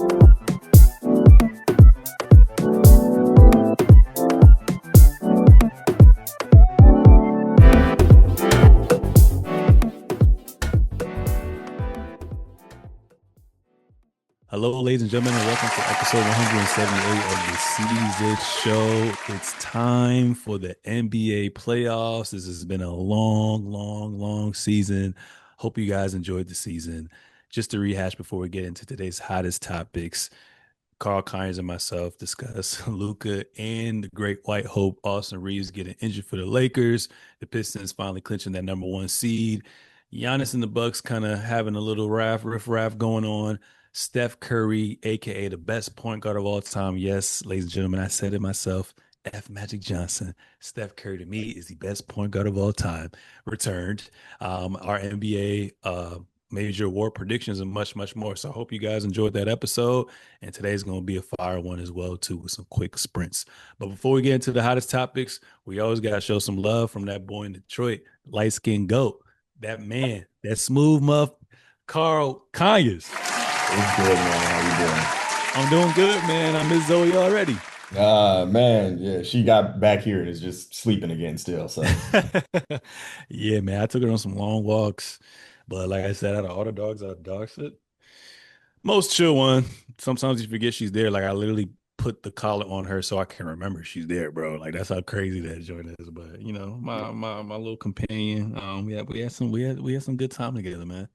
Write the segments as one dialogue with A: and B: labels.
A: Hello, ladies and gentlemen, and welcome to episode 178 of the Seezus Show. It's time for the NBA playoffs. This has been a long season. Hope you guys enjoyed the season. Just to rehash before we get into today's hottest topics, Carl Conyers and myself discuss Luka and the Great White Hope, Austin Reeves getting injured for the Lakers, the Pistons finally clinching that number one seed, Giannis and the Bucks kind of having a little riff-raff going on. Steph Curry, aka the best point guard of all time. Yes, ladies and gentlemen, I said it myself. F. Magic Johnson. Steph Curry to me is the best point guard of all time. Returned. Our NBA major award predictions and much more. So I hope you guys enjoyed that episode. And today's going to be a fire one as well, too, with some quick sprints. But before we get into the hottest topics, we always got to show some love from that boy in Detroit, light skinned GOAT, that man, that smooth muff, Carl Conyers.
B: It's good, man. How you doing?
A: I'm doing good, man. I miss Zoe already.
B: Man, yeah, she got back here and is just sleeping again still. So
A: Yeah, man. I took her on some long walks. But like I said, out of all the dogs, out of dog sit, most chill one. Sometimes you forget she's there. Like I literally put the collar on her so I can remember she's there, bro. Like that's how crazy that joint is. But you know, my little companion. We had some good time together, man.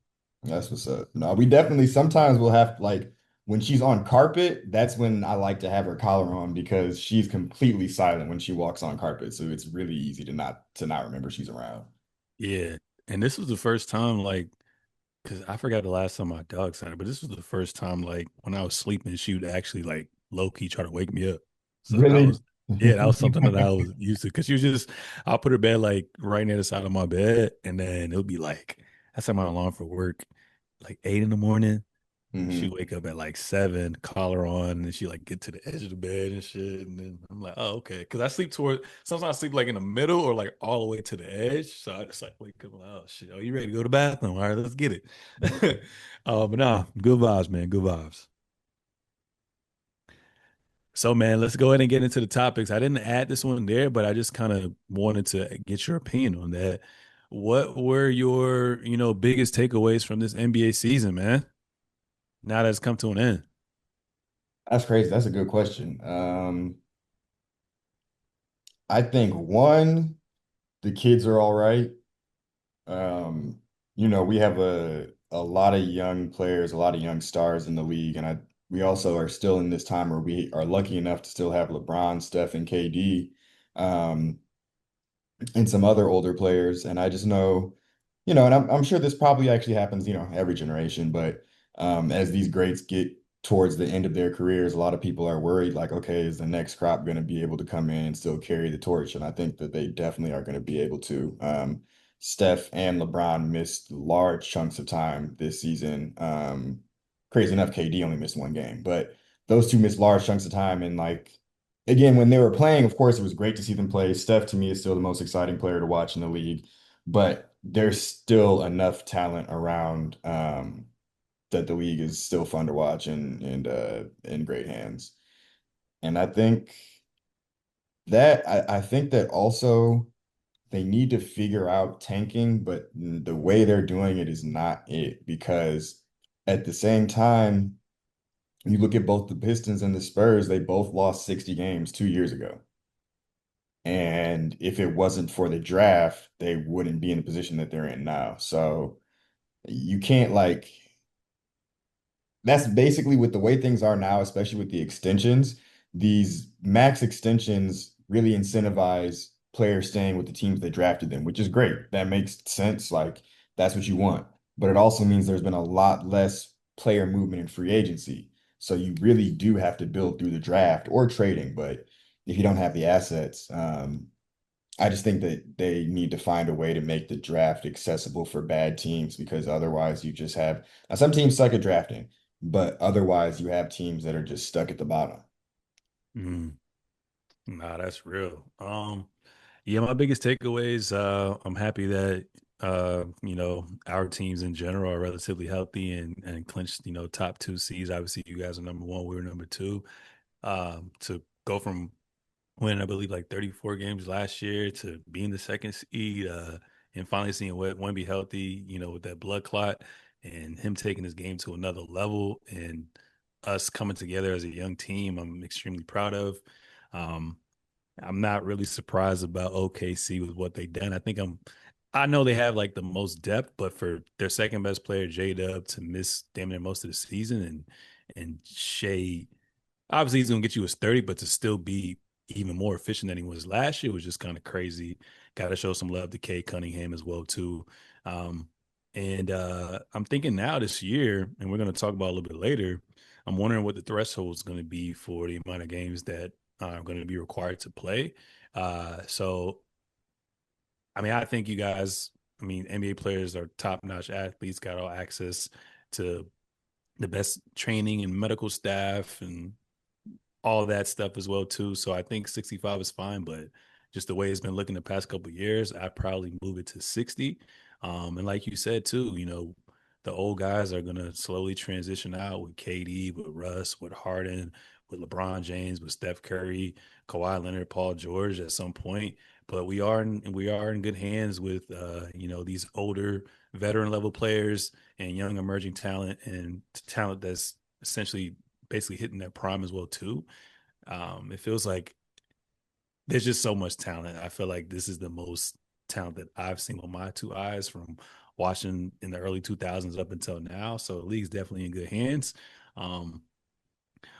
B: that's what's up. No, we definitely sometimes we'll have like when she's on carpet, that's when I like to have her collar on because she's completely silent when she walks on carpet. So it's really easy to not remember she's around.
A: Yeah. And this was the first time, like, because I forgot the last time my dog signed her, but this was the first time, like, when I was sleeping, she would actually, like, low key try to wake me up. So that
B: Really?
A: was, yeah, that was something that I was used to. Because she was just, I'll put her bed, like, right near the side of my bed. And then it would be like, I set my alarm for work, like 8 in the morning. She
B: hmm
A: wake up at like 7, collar on, and then she like get to the edge of the bed and shit. And then I'm like, oh, okay. Cause I sleep sometimes I sleep like in the middle or like all the way to the edge. So I just like wake up, like, oh shit. Oh, you ready to go to the bathroom? All right, let's get it. But nah, good vibes, man. Good vibes. So man, let's go ahead and get into the topics. I didn't add this one there, but I just kind of wanted to get your opinion on that. What were your, biggest takeaways from this NBA season, man? Now that it's come to an end.
B: That's crazy. That's a good question. I think one, the kids are all right. Um, we have a lot of young players, a lot of young stars in the league, and we also are still in this time where we are lucky enough to still have LeBron, Steph, and KD, um, and some other older players. And I just know, and I'm sure this probably actually happens, every generation, but as these greats get towards the end of their careers, a lot of people are worried, like, okay, is the next crop going to be able to come in and still carry the torch? And I think that they definitely are going to be able to. Steph and LeBron missed large chunks of time this season. Crazy enough, KD only missed one game, but those two missed large chunks of time. And like, again, when they were playing, of course, it was great to see them play. Steph, to me, is still the most exciting player to watch in the league, but there's still enough talent around that the league is still fun to watch and in great hands. And I think that also they need to figure out tanking, but the way they're doing it is not it because at the same time, you look at both the Pistons and the Spurs, they both lost 60 games 2 years ago. And if it wasn't for the draft, they wouldn't be in the position that they're in now. So you can't like that's basically with the way things are now, especially with the extensions, these max extensions really incentivize players staying with the teams that drafted them, which is great. That makes sense. Like that's what you want. But it also means there's been a lot less player movement in free agency. So you really do have to build through the draft or trading. But if you don't have the assets, I just think that they need to find a way to make the draft accessible for bad teams because otherwise you just have now some teams suck at drafting, but otherwise you have teams that are just stuck at the bottom.
A: Mm, nah, that's real. Yeah, my biggest takeaways, I'm happy that our teams in general are relatively healthy and clinched, top two seeds. Obviously, you guys are number one, we were number two. To go from winning, I believe, like 34 games last year to being the second seed, and finally seeing Wemby healthy, with that blood clot and him taking his game to another level and us coming together as a young team, I'm extremely proud of. Um, I'm not really surprised about OKC with what they done. I know they have like the most depth, but for their second best player, J Dub, to miss damn near most of the season and Shea, obviously he's gonna get you his 30, but to still be even more efficient than he was last year was just kind of crazy. Got to show some love to Kay Cunningham as well too. Um, and I'm thinking now this year, and we're gonna talk about a little bit later. I'm wondering what the threshold is going to be for the amount of games that are going to be required to play. So, I mean, I think you guys, NBA players are top notch athletes, got all access to the best training and medical staff and all that stuff as well too. So I think 65 is fine, but just the way it's been looking the past couple of years, I probably move it to 60. And like you said too, the old guys are gonna slowly transition out with KD, with Russ, with Harden, with LeBron James, with Steph Curry, Kawhi Leonard, Paul George at some point. But we are in good hands with these older veteran level players and young emerging talent and talent that's essentially basically hitting their prime as well too. It feels like there's just so much talent. I feel like this is the most talent that I've seen with my two eyes from watching in the early 2000s up until now. So the league's definitely in good hands. Um,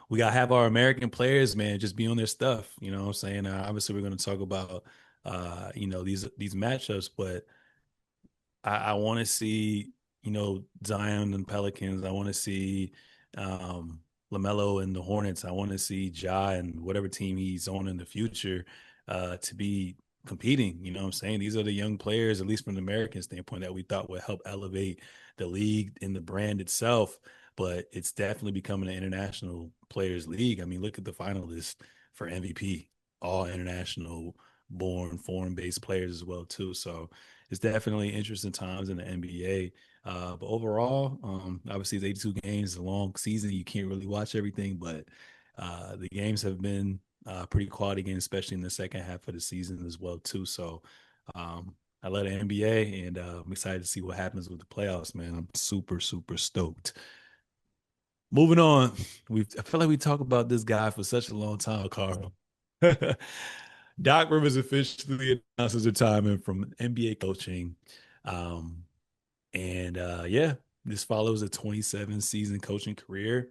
A: we got to have our American players, man, just be on their stuff. You know what I'm saying? Obviously, we're going to talk about, these matchups, but I want to see, Zion and Pelicans. I want to see LaMelo and the Hornets. I want to see Ja and whatever team he's on in the future to be competing. You know what I'm saying? These are the young players, at least from the American standpoint, that we thought would help elevate the league and the brand itself. But it's definitely becoming an international players league. I mean, look at the finalists for MVP, all international born foreign based players as well too. So it's definitely interesting times in the NBA. But overall, obviously, it's 82 games, a long season. You can't really watch everything, but the games have been pretty quality games, especially in the second half of the season as well too. So I love the NBA, and I'm excited to see what happens with the playoffs. Man, I'm super super stoked. Moving on, I feel like we talk about this guy for such a long time, Carl. Doc Rivers officially announced his retirement from NBA coaching. Um, and yeah, this follows a 27 season coaching career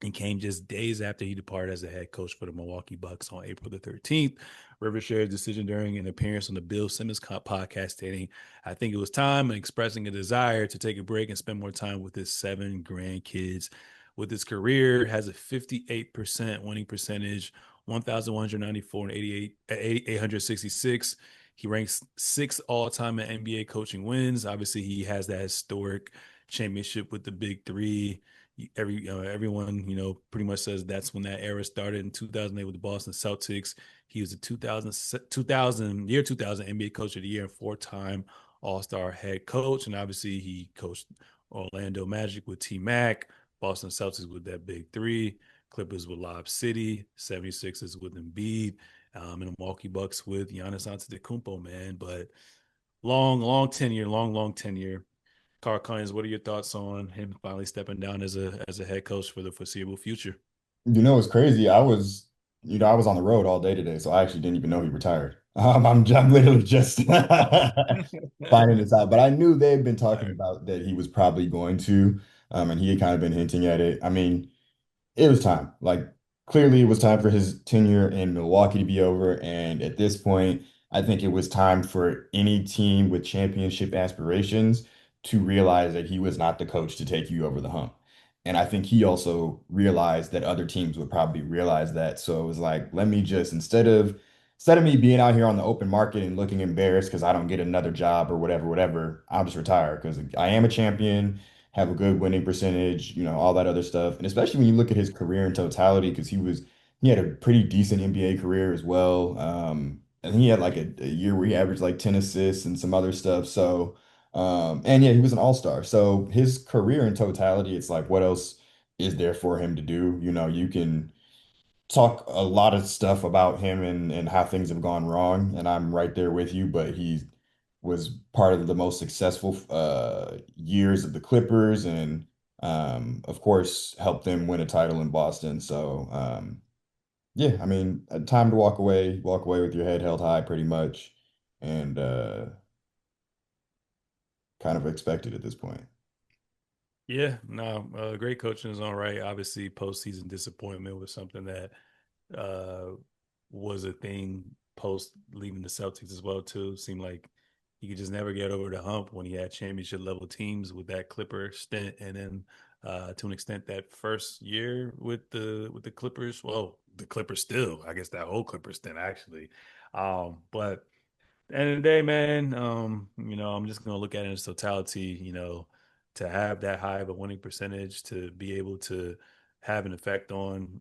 A: and came just days after he departed as a head coach for the Milwaukee Bucks on April the 13th. Rivers shared his decision during an appearance on the Bill Simmons podcast, stating, I think it was time, and expressing a desire to take a break and spend more time with his seven grandkids. With his career, has a 58% winning percentage, 1,194 and 866. He ranks sixth all time in NBA coaching wins. Obviously, he has that historic championship with the Big Three. Everyone pretty much says that's when that era started in 2008 with the Boston Celtics. He was a 2000 NBA coach of the year and four-time All-Star head coach, and obviously he coached Orlando Magic with T Mac, Boston Celtics with that Big Three, Clippers with Lob City, 76ers with Embiid, and the Milwaukee Bucks with Giannis Antetokounmpo, man. But long tenure, long tenure. Carl Conyers, what are your thoughts on him finally stepping down as a head coach for the foreseeable future?
B: It's crazy. I was on the road all day today, so I actually didn't even know he retired. I'm literally just finding this out, but I knew they had been
A: All
B: talking
A: right.
B: about that he was probably going to, and he had kind of been hinting at it. I mean, it was time. Like, clearly, it was time for his tenure in Milwaukee to be over. And at this point, I think it was time for any team with championship aspirations to realize that he was not the coach to take you over the hump. And I think he also realized that other teams would probably realize that. So it was like, let me just, instead of me being out here on the open market and looking embarrassed because I don't get another job or whatever, I'll just retire because I am a champion, have a good winning percentage, all that other stuff. And especially when you look at his career in totality, because he had a pretty decent NBA career as well. And he had like a year where he averaged like 10 assists and some other stuff. So And yeah, he was an all-star. So his career in totality, it's like, what else is there for him to do? You know, you can talk a lot of stuff about him and how things have gone wrong, and I'm right there with you, but he was part of the most successful years of the Clippers and of course helped them win a title in Boston. So yeah, I mean, time to walk away with your head held high pretty much and kind of expected at this point.
A: Yeah, no, great coaching is all right. Obviously, postseason disappointment was something that uh, was a thing post leaving the Celtics as well too. Seemed like he could just never get over the hump when he had championship level teams with that Clipper stint, and then to an extent that first year with the Clippers. Well, the Clippers still, I guess that whole Clipper stint actually. But end of the day, man, I'm just gonna look at it in its totality. To have that high of a winning percentage, to be able to have an effect on,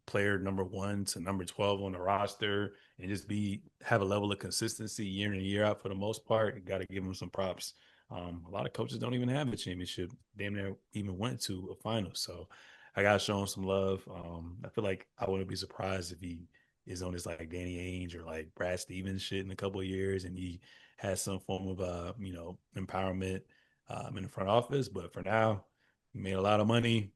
A: player number 1 to number 12 on the roster, and just be have a level of consistency year in and year out for the most part. You got to give them some props. A lot of coaches don't even have a championship. Damn near even went to a final. So I gotta show him some love. I feel like I wouldn't be surprised if he is on this like Danny Ainge or like Brad Stevens shit in a couple of years, and he has some form of empowerment in the front office. But for now, he made a lot of money.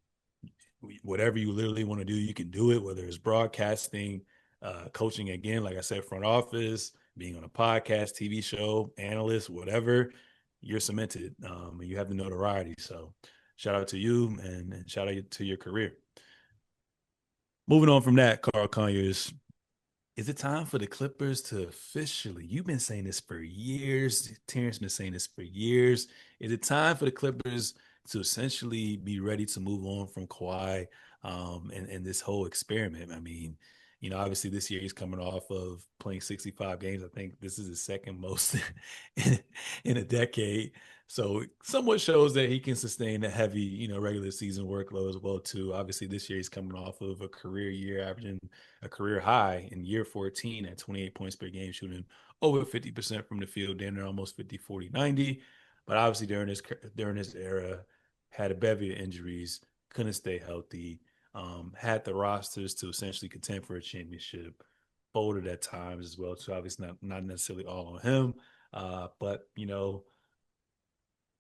A: Whatever you literally want to do, you can do it. Whether it's broadcasting, coaching again, like I said, front office, being on a podcast, TV show, analyst, whatever, you're cemented. And you have the notoriety. So shout out to you and shout out to your career. Moving on from that, Carl Conyers, is it time for the Clippers to officially? You've been saying this for years. Terrence been saying this for years. Is it time for the Clippers to essentially be ready to move on from Kawhi and this whole experiment? I mean, obviously this year he's coming off of playing 65 games. I think this is his second most in, in a decade. So somewhat shows that he can sustain a heavy, regular season workload as well too. Obviously this year he's coming off of a career year averaging a career high in year 14 at 28 points per game, shooting over 50% from the field, down there almost 50, 40, 90. But obviously during his era, had a bevy of injuries, couldn't stay healthy, had the rosters to essentially contend for a championship, folded at times as well. So obviously not necessarily all on him. But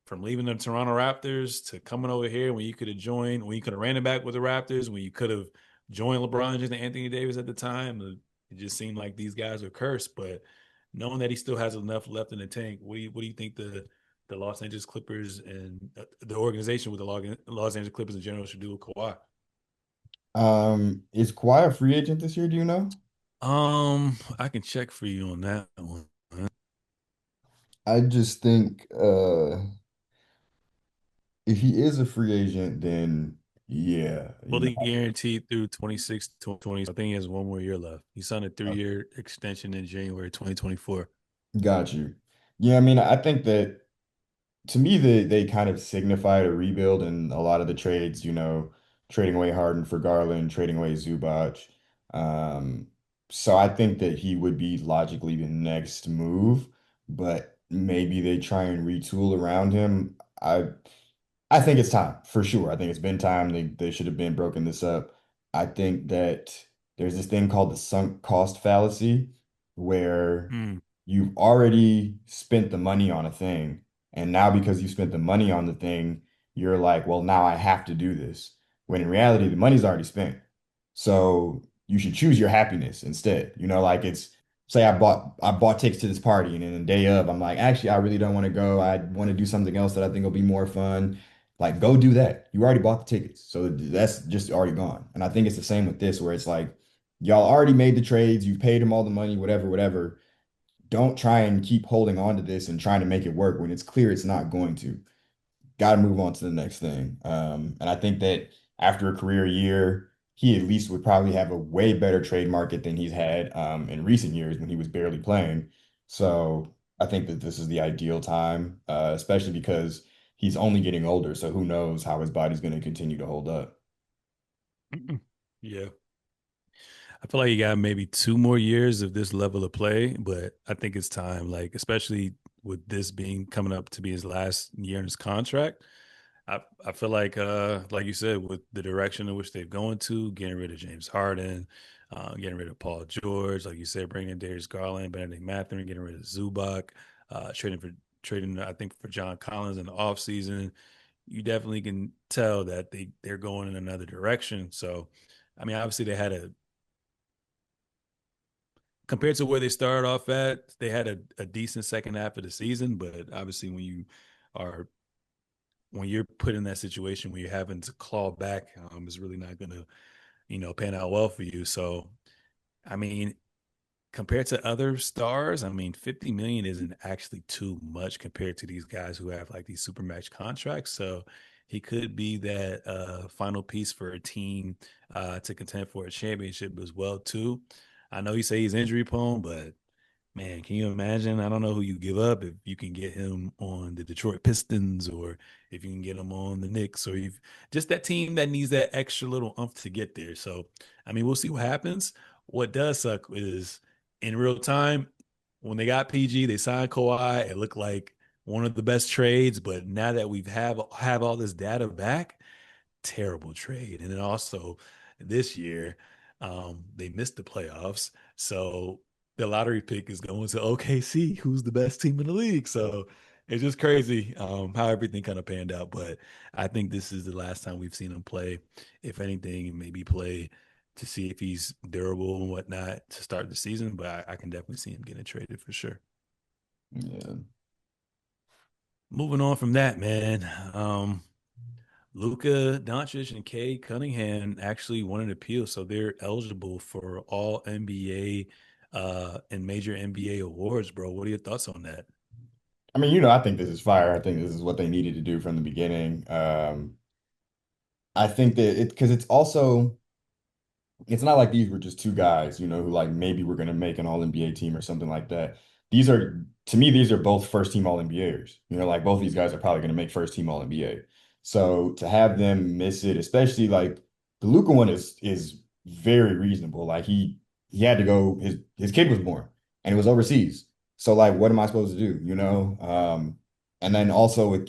A: from leaving the Toronto Raptors to coming over here when you could have joined, when you could have ran it back with the Raptors, when you could have joined LeBron James and Anthony Davis at the time. It just seemed like these guys are cursed. But knowing that he still has enough left in the tank, what do you think the Los Angeles Clippers and the organization with the Los Angeles Clippers in general should do with Kawhi?
B: Is Kawhi a free agent this year, do you know?
A: I can check for you on that one.
B: I just think if he is a free agent, then yeah,
A: Fully guaranteed through 26 to 20. I think he has one more year left. He signed a 3-year extension in January 2024.
B: got you. Yeah, I mean, I think that to me they kind of signified a rebuild in a lot of the trades, trading away Harden for Garland, trading away Zubac. Um, so I think that he would be logically the next move, but maybe they try and retool around him. I think it's time for sure. I think it's been time. They should have been broken this up. I think that there's this thing called the sunk cost fallacy where
A: Mm,
B: you've already spent the money on a thing, and now because you spent the money on the thing, you're like, well, now I have to do this. When in reality, the money's already spent. So you should choose your happiness instead. Like it's say I bought tickets to this party and then the day of I'm like, actually I really don't want to go. I want to do something else that I think will be more fun. Like, go do that. You already bought the tickets. So that's just already gone. And I think it's the same with this, where it's like, y'all already made the trades, you've paid them all the money, whatever, whatever. Don't try and keep holding on to this and trying to make it work when it's clear it's not going to. Got to move on to the next thing. And I think that after a career year, he at least would probably have a way better trade market than he's had in recent years when he was barely playing. So I think that this is the ideal time, especially because he's only getting older. So who knows how his body's going to continue to hold up.
A: yeah. I feel like you got maybe 2 more years of this level of play, but I think it's time, like, especially with this being coming up to be his last year in his contract, I feel like you said, with the direction in which they've going to, getting rid of James Harden, getting rid of Paul George, like you said, bringing in Darius Garland, Benedict Mathurin, getting rid of Zubac, trading I think for John Collins in the offseason. You definitely can tell that they're going in another direction. So, I mean, obviously they had a compared to where they started off at, they had a decent second half of the season, but obviously are when you're put in that situation where you're having to claw back, it's really not going to, pan out well for you. So, I mean, compared to other stars, I mean, 50 million isn't actually too much compared to these guys who have like these super max contracts. So he could be that final piece for a team to contend for a championship as well too. I know you say he's injury prone, but man, can you imagine? I don't know who you give up if you can get him on the Detroit Pistons or if you can get him on the Knicks or you've just that team that needs that extra little umph to get there. So, I mean, we'll see what happens. What does suck is in real time, when they got PG, they signed Kawhi. It looked like one of the best trades, but now that have all this data back, terrible trade. And then also this year, they missed the playoffs. So the lottery pick is going to OKC, who's the best team in the league. So it's just crazy how everything kind of panned out. But I think this is the last time we've seen him play. If anything, maybe play to see if he's durable and whatnot to start the season. But I can definitely see him getting traded for sure.
B: Yeah.
A: Moving on from that, man. Luka Doncic and Kay Cunningham actually won an appeal, so they're eligible for all NBA and major NBA awards, bro. What are your thoughts on that?
B: I mean, I think this is fire. I think this is what they needed to do from the beginning. I think that because it's not like these were just two guys, who like maybe we're gonna make an all NBA team or something like that. These are to me, these are both first team all NBAers. Like both these guys are probably gonna make first team all NBA. So to have them miss it, especially like the Luka one is very reasonable. Like he had to go, his kid was born and it was overseas. So like what am I supposed to do? And then also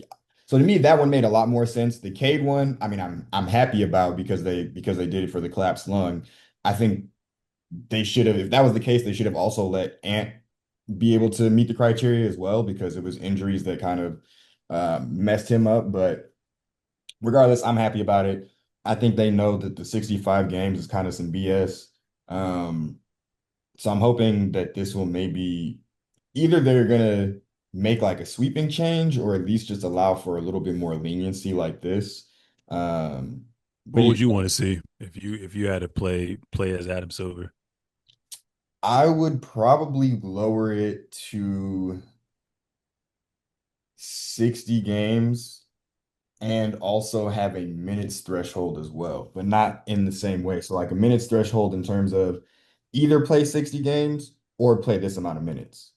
B: so to me, that one made a lot more sense. The Cade one, I mean, I'm happy about because they did it for the collapsed lung. I think they should have, if that was the case, they should have also let Ant be able to meet the criteria as well because it was injuries that kind of messed him up. But regardless, I'm happy about it. I think they know that the 65 games is kind of some BS. Um, so I'm hoping that this will maybe either they're gonna make like a sweeping change or at least just allow for a little bit more leniency like this. Um, but
A: What
B: yeah,
A: would you want to see if you had to play as Adam Silver?
B: I would probably lower it to 60 games and also have a minutes threshold as well, but not in the same way. So like a minutes threshold in terms of either play 60 games or play this amount of minutes.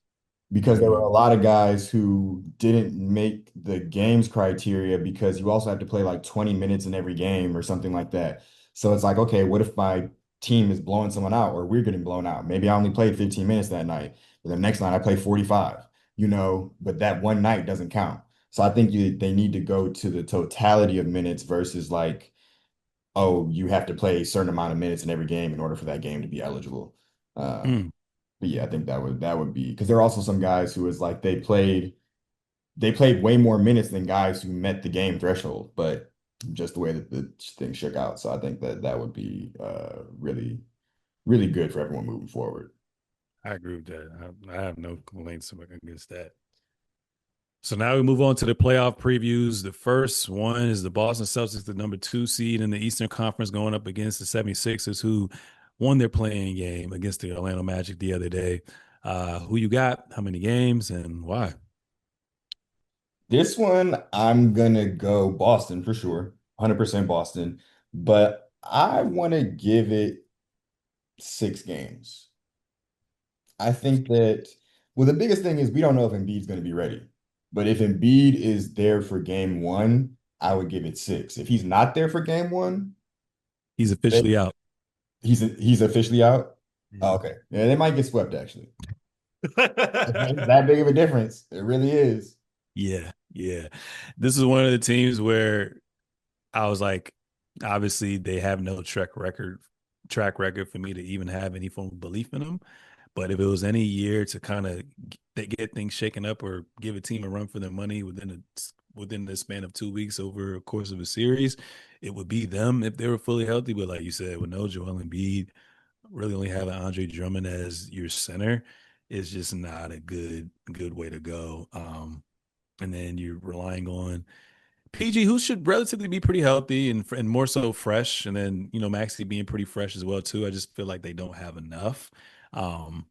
B: Because there were a
A: Mm,
B: lot of guys who didn't make the games criteria because you also have to play like 20 minutes in every game or something like that. So it's like, okay, what if my team is blowing someone out or we're getting blown out? Maybe I only played 15 minutes that night, but the next night I play 45, but that one night doesn't count. So I think they need to go to the totality of minutes versus like, oh, you have to play a certain amount of minutes in every game in order for that game to be eligible. Um,
A: mm.
B: but yeah, I think that would be because there are also some guys who is like they played way more minutes than guys who met the game threshold, but just the way that the thing shook out. So I think that would be really really good for everyone moving forward.
A: I agree with that. I have no complaints against that. So now we move on to the playoff previews. The first one is the Boston Celtics, the number 2 seed in the Eastern Conference, going up against the 76ers, who won their playing game against the Orlando Magic the other day. Who you got? How many games and why?
B: This one I'm gonna go Boston for sure, 100% Boston, but I want to give it 6 games. I think that well, the biggest thing is we don't know if Embiid's going to be ready. But if Embiid is there for game one, I would give it 6. If he's not there for game one,
A: He's
B: then
A: officially out.
B: he's officially out. Oh,
A: Mhm.
B: okay. Yeah, they might get swept actually. It makes that big of a difference. It really is.
A: Yeah, yeah. This is one of the teams where I was like, obviously they have no track record for me to even have any form of belief in them. But if it was any year to kind of get things shaken up or give a team a run for their money within the span of 2 weeks over a course of a series, it would be them if they were fully healthy. But like you said, with no Joel Embiid, really only having Andre Drummond as your center is just not a good way to go. And then you're relying on PG, who should relatively be pretty healthy and more so fresh, and then Maxi being pretty fresh as well too. I just feel like they don't have enough. Um,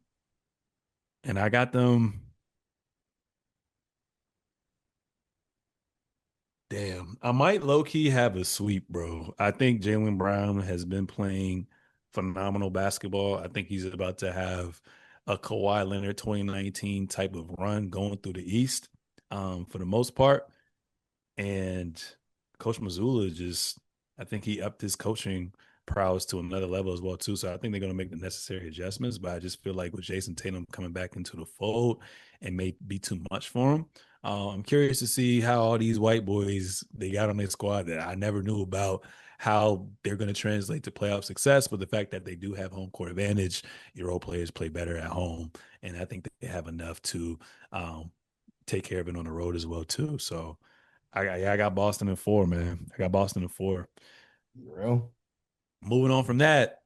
A: and I got them. Damn, I might low key have a sweep, bro. I think Jaylen Brown has been playing phenomenal basketball. I think he's about to have a Kawhi Leonard 2019 type of run going through the East, for the most part. And Coach Mazzulla just, I think he upped his coaching prowess to another level as well too. So I think they're going to make the necessary adjustments. But I just feel like with Jason Tatum coming back into the fold, it may be too much for him. I'm curious to see how all these white boys they got on their squad that I never knew about, how they're going to translate to playoff success. But the fact that they do have home court advantage, your role players play better at home, and I think they have enough to um, take care of it on the road as well too. So I got Boston in four, man. I got Boston in four.
B: Real.
A: Moving on from that,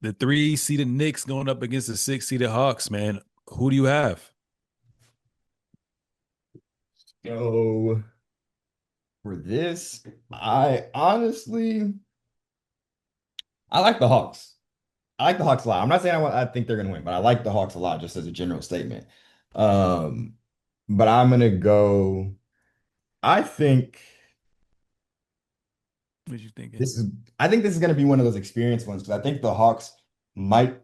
A: the 3 seeded Knicks going up against the 6 seeded Hawks, man. Who do you have?
B: So for this, I honestly I like the Hawks. I like the Hawks a lot. I'm not saying I think they're gonna win, but I like the Hawks a lot just as a general statement. Um, but I'm gonna go. I think
A: What you thinking?
B: this is I think this is gonna be one of those experience ones because I think the Hawks might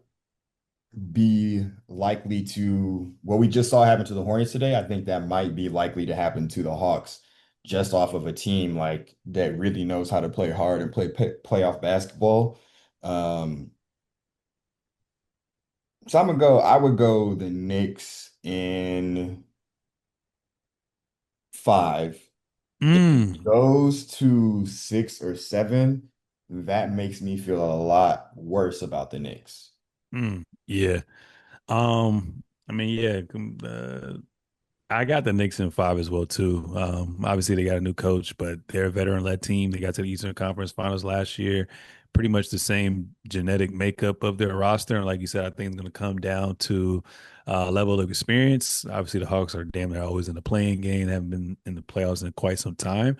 B: be likely to what we just saw happen to the Hornets today. I think that might be likely to happen to the Hawks just off of a team like that really knows how to play hard and play playoff basketball. Um, so I would go the Knicks in five. If it
A: Mm,
B: goes to 6 or 7, that makes me feel a lot worse about the Knicks.
A: yeah. I mean, yeah. I got the Knicks in five as well too. Obviously they got a new coach, but they're a veteran-led team. They got to the Eastern Conference Finals last year. Pretty much the same genetic makeup of their roster, and like you said, I think it's going to come down to level of experience. Obviously, the Hawks are damn near always in the playing game. They haven't been in the playoffs in quite some time.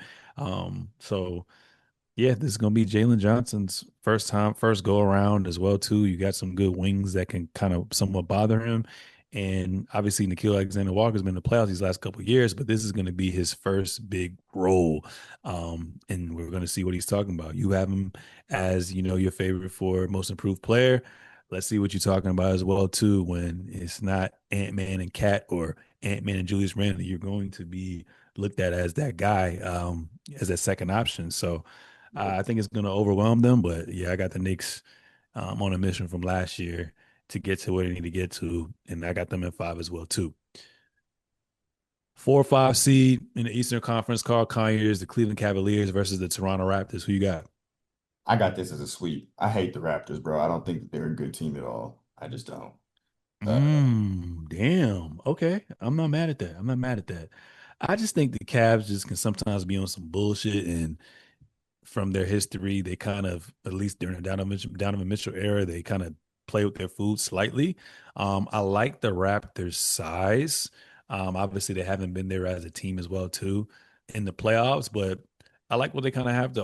A: So yeah, this is gonna be Jalen Johnson's first go around as well too. You got some good wings that can kind of somewhat bother him, and obviously Nikhil Alexander-Walker's been in the playoffs these last couple of years, but this is going to be his first big role, and we're going to see what he's talking about. You have him as your favorite for most improved player. Let's see what you're talking about as well too. When it's not Ant-Man and Cat or Ant-Man and Julius Randle, you're going to be looked at as that guy, as that second option. So. I think it's going to overwhelm them, but yeah, I got the Knicks on a mission from last year to get to where they need to get to, and I got them at five as well too. 4 or 5 seed in the Eastern Conference, Carl Conyers, the Cleveland Cavaliers versus the Toronto Raptors. Who you got?
B: I got this as a sweep. I hate the Raptors, bro. I don't think that they're a good team at all. I just don't. Uh,
A: Damn. Okay, I'm not mad at that. I'm not mad at that. I just think the Cavs just can sometimes be on some bullshit, and from their history, they kind of, at least during the Donovan Mitchell era, they kind of play with their food slightly. I like the Raptors' size. Obviously, they haven't been there as a team as well too in the playoffs, but I like what they kind of have to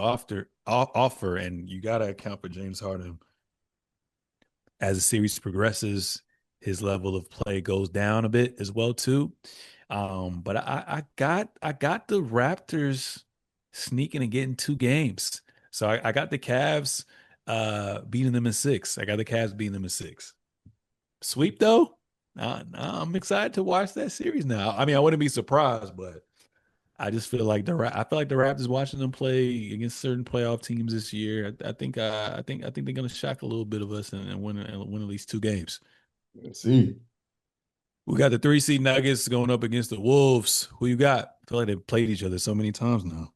A: offer. And you got to account for James Harden as the series progresses. His level of play goes down a bit as well too. But I got the Raptors sneaking and getting 2 games. So I got the Cavs beating them in six. I got the Cavs beating them in six. Sweep though. I'm excited to watch that series now. I mean, I wouldn't be surprised, but I just feel like I feel like the Raptors watching them play against certain playoff teams this year. I think they're gonna shock a little bit of us and win at least 2 games.
B: Let's see.
A: We got the 3 seed Nuggets going up against the Wolves. Who you got? I feel like they've played each other so many times now.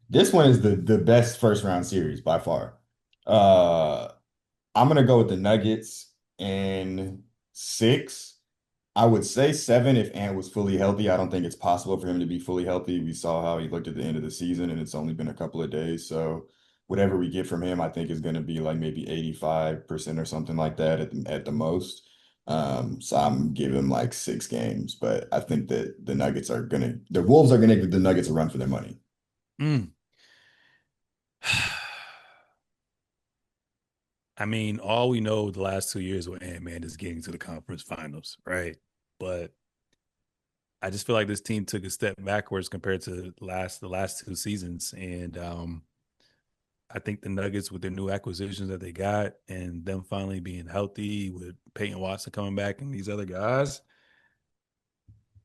B: This one is the best first round series by far. Uh, I'm gonna go with the Nuggets in six. I would say seven if Ant was fully healthy. I don't think it's possible for him to be fully healthy. We saw how he looked at the end of the season, and it's only been a couple of days. So whatever we get from him, I think is going to be like maybe 85% or something like that at the most. So I'm giving him like 6 games, but I think that the Wolves are gonna give the Nuggets a run for their money.
A: Mm. I mean, all we know the last 2 years with Ant-Man is getting to the conference finals, right? But I just feel like this team took a step backwards compared to the last 2 seasons. And I think the Nuggets with their new acquisitions that they got and them finally being healthy with Peyton Watson coming back and these other guys,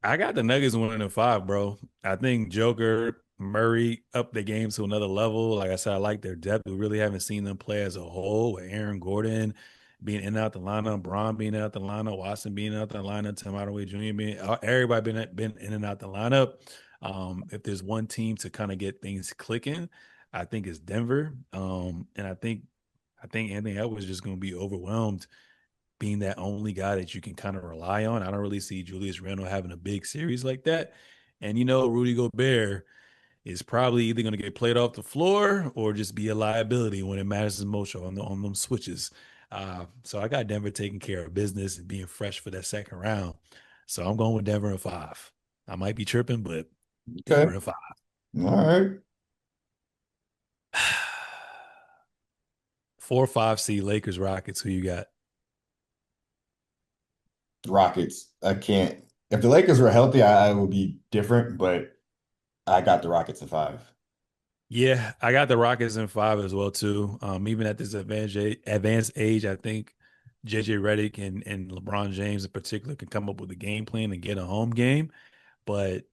A: I got the Nuggets winning in 5, bro. I think Joker, Murray up the game to another level. Like I said, I like their depth. We really haven't seen them play as a whole with Aaron Gordon being in and out the lineup, Braun being out the lineup, Watson being out the lineup, Tim Hardaway Jr. being everybody been in and out the lineup. If there's one team to kind of get things clicking, I think it's Denver. And I think Anthony Edwards is just going to be overwhelmed being that only guy that you can kind of rely on. I don't really see Julius Randle having a big series like that. And Rudy Gobert is probably either going to get played off the floor or just be a liability when it matters the most on them switches. So I got Denver taking care of business and being fresh for that second round. So I'm going with Denver in 5. I might be tripping, but
B: Okay.
A: Denver in 5.
B: All right.
A: 4 or 5 seed Lakers Rockets. Who you got?
B: Rockets. I can't. If the Lakers were healthy, I would be different, but I got the Rockets in five.
A: Yeah, I got the Rockets in 5 as well too. Even at this advanced age, I think JJ Redick and LeBron James in particular can come up with a game plan and get a home game. But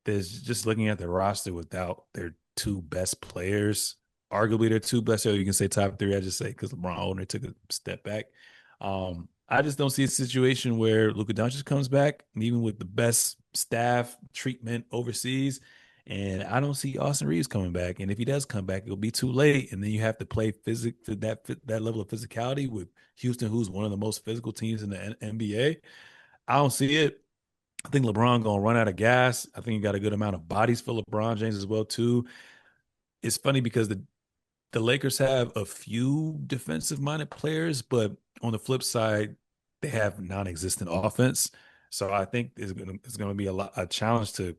A: there's just looking at the roster without their 2 best players, arguably their 2 best. So you can say top 3. I just say because LeBron older took a step back. I just don't see a situation where Luka Doncic comes back, and even with the best staff treatment overseas. And I don't see Austin Reeves coming back. And if he does come back, it'll be too late. And then you have to play that level of physicality with Houston, who's one of the most physical teams in the NBA. I don't see it. I think LeBron gonna run out of gas. I think he got a good amount of bodies for LeBron James as well too. It's funny because the Lakers have a few defensive minded players, but on the flip side, they have non-existent offense. So I think it's gonna be a challenge to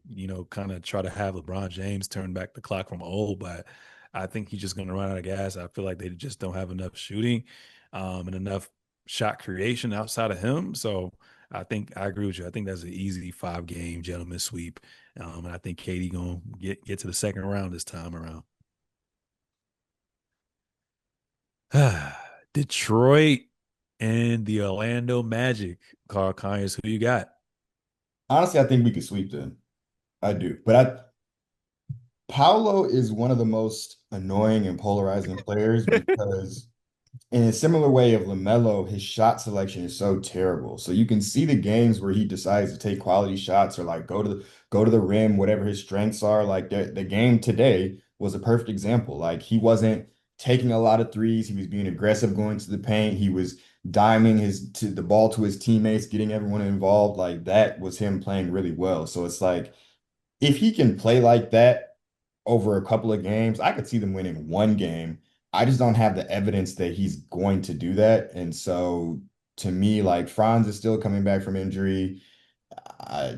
A: kind of try to have LeBron James turn back the clock from old, but I think he's just gonna run out of gas. I feel like they just don't have enough shooting, and enough shot creation outside of him. So I think I agree with you. I think that's an easy 5 game gentleman sweep, and I think Katie gonna get to the second round this time around. Detroit and the Orlando Magic. Carl Conyers, who you got?
B: Honestly, I think we could sweep them. I do. But Paolo is one of the most annoying and polarizing players because in a similar way of LaMelo, his shot selection is so terrible. So you can see the games where he decides to take quality shots or like go to the rim, whatever his strengths are. Like the game today was a perfect example. Like he wasn't taking a lot of threes. He was being aggressive going to the paint. He was diming the ball to his teammates, getting everyone involved. Like that was him playing really well. So it's like if he can play like that over a couple of games, I could see them winning 1 game. I just don't have the evidence that he's going to do that. And so to me, like Franz is still coming back from injury. I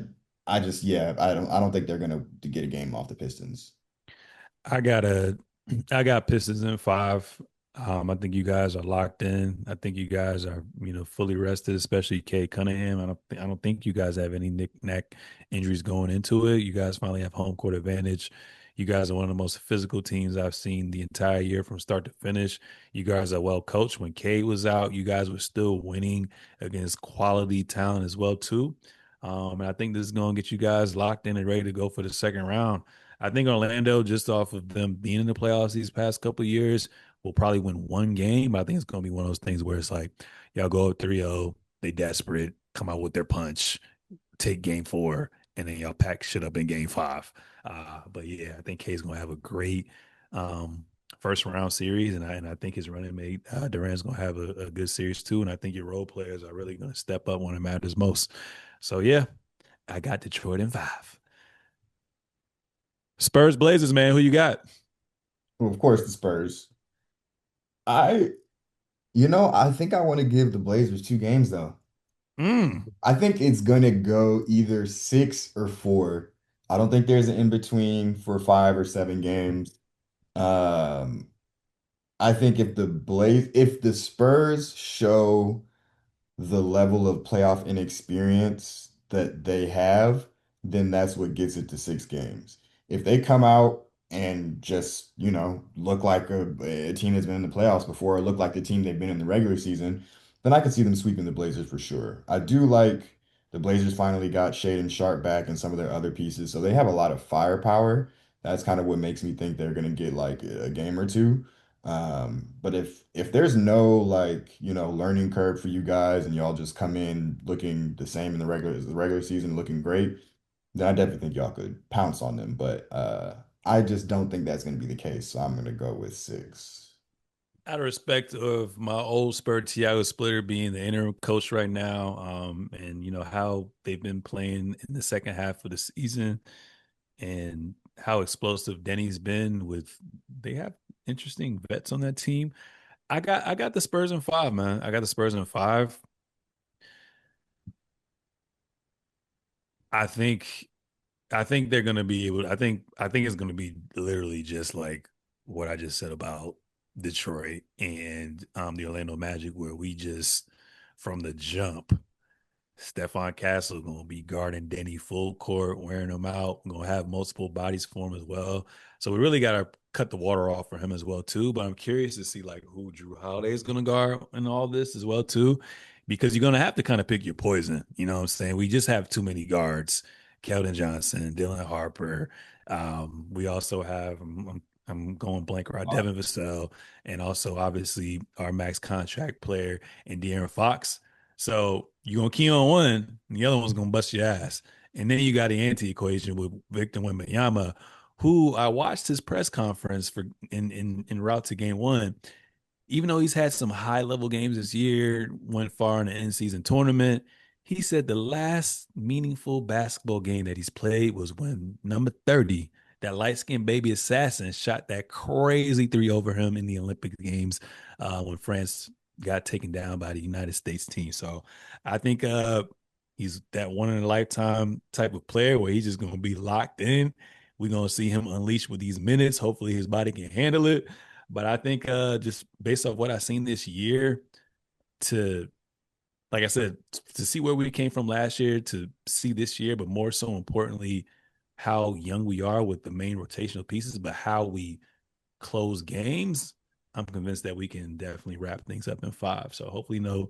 B: yeah, I don't think they're gonna get a game off the Pistons.
A: I got a I got Pistons in 5. I think you guys are locked in. I think you guys are, fully rested, especially Kay Cunningham. I don't think you guys have any knick-knack injuries going into it. You guys finally have home court advantage. You guys are one of the most physical teams I've seen the entire year from start to finish. You guys are well coached. When Kay was out, you guys were still winning against quality talent as well too. And I think this is going to get you guys locked in and ready to go for the second round. I think Orlando, just off of them being in the playoffs these past couple of years, will probably win 1 game. I think it's going to be one of those things where it's like, y'all go up 3-0. they desperate, come out with their punch, take game four, and then y'all pack shit up in game five. But yeah, I think K's gonna have a great um, first round series, and I think his running mate Durant's gonna have a good series too. And I think your role players are really gonna step up when it matters most. So yeah, I got Detroit in five. Spurs Blazers, man, who you got?
B: Well, of course, the Spurs. I, I think I want to give the Blazers 2 games though.
A: Mm,
B: I think it's gonna go either 6 or 4. I don't think there's an in between for 5 or 7 games. Um, I think if the Spurs show the level of playoff inexperience that they have, then that's what gets it to 6 games. If they come out and just, look like a team that's been in the playoffs before, or look like the team they've been in the regular season, then I could see them sweeping the Blazers for sure. I do like the Blazers finally got Shaedon Sharpe back and some of their other pieces, so they have a lot of firepower. That's kind of what makes me think they're going to get like a game or two. But if there's no like, learning curve for you guys and y'all just come in looking the same in the regular season looking great, then I definitely think y'all could pounce on them. But I just don't think that's gonna be the case. So I'm gonna go with 6.
A: Out of respect of my old Spur Thiago Splitter being the interim coach right now, and you know how they've been playing in the second half of the season, and how explosive Denny's been with they have interesting vets on that team. I got the Spurs in five, man. I got the Spurs in five. I think I think they're gonna be able I think it's gonna be literally just like what I just said about Detroit and the Orlando Magic, where we just from the jump Stephon Castle gonna be guarding Denny full court, wearing him out. Gonna have multiple bodies for him as well. So we really gotta cut the water off for him as well too. But I'm curious to see like who Drew Holiday is gonna guard in all this as well too, because you're gonna have to kind of pick your poison. You know what I'm saying? We just have too many guards. Keldon Johnson, Dylan Harper. We also have I'm going blank around Devin Vassell, and also obviously our max contract player and De'Aaron Fox. So you're gonna key on one, and the other one's gonna bust your ass. And then you got the anti-equation with Victor Wembanyama, who I watched his press conference for in route to game one. Even though he's had some high level games this year, went far in the end season tournament, he said the last meaningful basketball game that he's played was when number 30, that light skinned baby assassin, shot that crazy three over him in the Olympic Games when France got taken down by the United States team. So I think he's that one in a lifetime type of player where he's just going to be locked in. We're going to see him unleashed with these minutes. Hopefully his body can handle it. But I think just based off what I've seen this year, to like I said, to see where we came from last year to see this year, but more so importantly, how young we are with the main rotational pieces, but how we close games, I'm convinced that we can definitely wrap things up in five. So hopefully no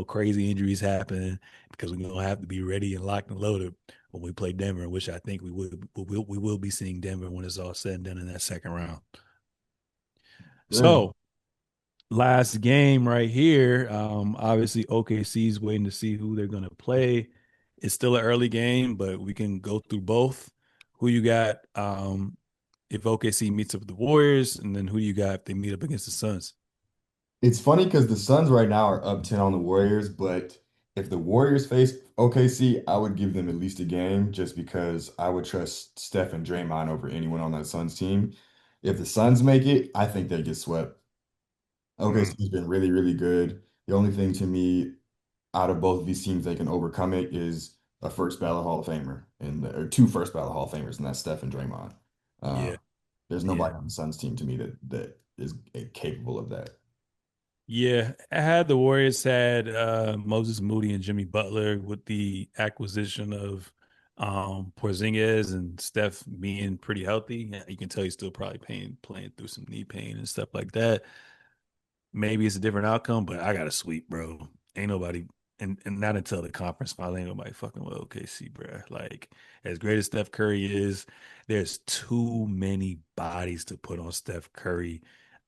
A: crazy injuries happen because we're gonna have to be ready and locked and loaded when we play Denver, which I think we will be seeing Denver when it's all said and done in that second round.
B: Really?
A: So last game right here. Obviously OKC's waiting to see who they're gonna play. It's still an early game, but we can go through both. Who you got? If OKC meets up with the Warriors, and then who you got if they meet up against the Suns?
B: It's funny because the Suns right now are up 10 on the Warriors, but if the Warriors face OKC, I would give them at least a game just because I would trust Steph and Draymond over anyone on that Suns team. If the Suns make it, I think they get swept.
A: Mm,
B: OKC's been really, really good. The only thing to me out of both of these teams they can overcome it is a first ballot Hall of Famer or two first ballot Hall of Famers, and that's Steph and Draymond. Uh,
A: yeah,
B: there's
A: yeah,
B: nobody on the Suns team to me that is capable of that.
A: yeah. I had the Warriors had Moses Moody and Jimmy Butler with the acquisition of Porzingis and Steph being pretty healthy. You can tell he's still probably playing through some knee pain and stuff like that. Maybe it's a different outcome, but I got to sweep, bro. Ain't nobody, and not until the conference final, ain't nobody fucking with OKC, bro. Like, as great as Steph Curry is, there's too many bodies to put on Steph Curry.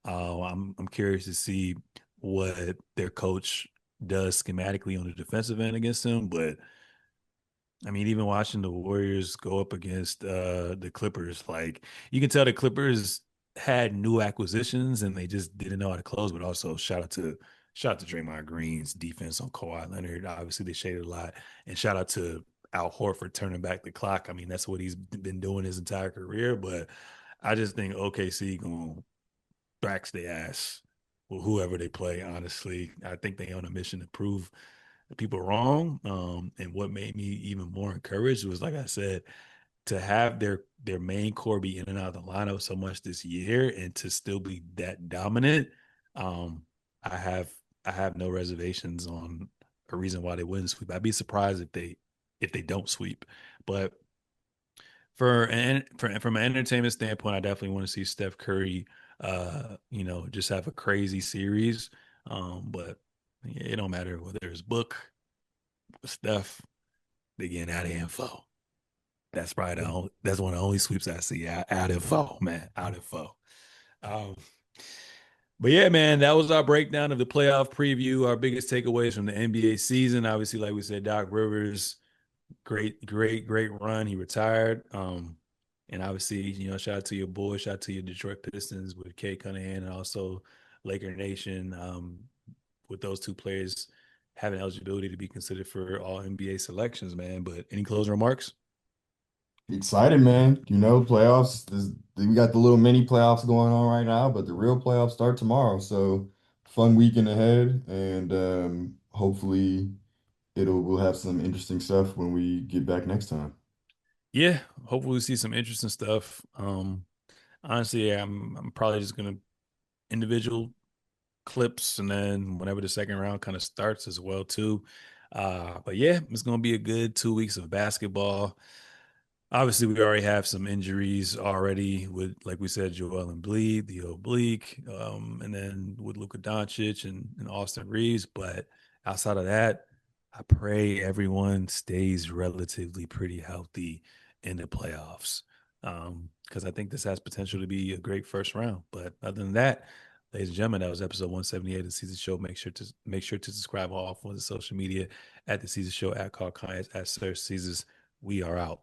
A: I'm curious to see what their coach does schematically on the defensive end against him. But I mean, even watching the Warriors go up against the Clippers, like you can tell the Clippers had new acquisitions and they just didn't know how to close. But also shout out to Draymond Green's defense on Kawhi Leonard. Obviously, they shaded a lot, and shout out to Al Horford turning back the clock. I mean, that's what he's been doing his entire career. But I just think OKC gonna backs their ass with whoever they play. Honestly, I think they on a mission to prove the people wrong. And what made me even more encouraged was, like I said, to have their main core be in and out of the lineup so much this year and to still be that dominant. Um, I have I have no reservations on a reason why they wouldn't sweep. I'd be surprised if they don't sweep. But from an entertainment standpoint, I definitely want to see Steph Curry, just have a crazy series. But it don't matter whether it's Book, Steph, they getting out of info. That's probably that's one of the only sweeps I see out info, man, out info. Um, but yeah, man, that was our breakdown of the playoff preview. Our biggest takeaways from the NBA season. Obviously, like we said, Doc Rivers great run. He retired. And obviously, shout out to your boy, shout out to your Detroit Pistons with Kay Cunningham and also Laker Nation, with those two players having eligibility to be considered for all NBA selections, man. But any closing remarks?
B: Excited, man. Playoffs. We got the little mini playoffs going on right now, but the real playoffs start tomorrow. So fun weekend ahead, and hopefully we'll have some interesting stuff when we get back next time.
A: Yeah, hopefully we see some interesting stuff. Honestly, yeah, I'm probably just gonna individual clips and then whenever the second round kind of starts as well too. But yeah, it's gonna be a good 2 weeks of basketball. Obviously, we already have some injuries already with, like we said, Joel and Bleed, the oblique, and then with Luka Doncic and Austin Reeves. But outside of that, I pray everyone stays relatively pretty healthy in the playoffs, because I think this has potential to be a great first round. But other than that, ladies and gentlemen, that was episode 178 of the Season Show. Make sure to subscribe on all forms of social media at the Season Show, at Carl Conyers, at Sir Seezus. We are out.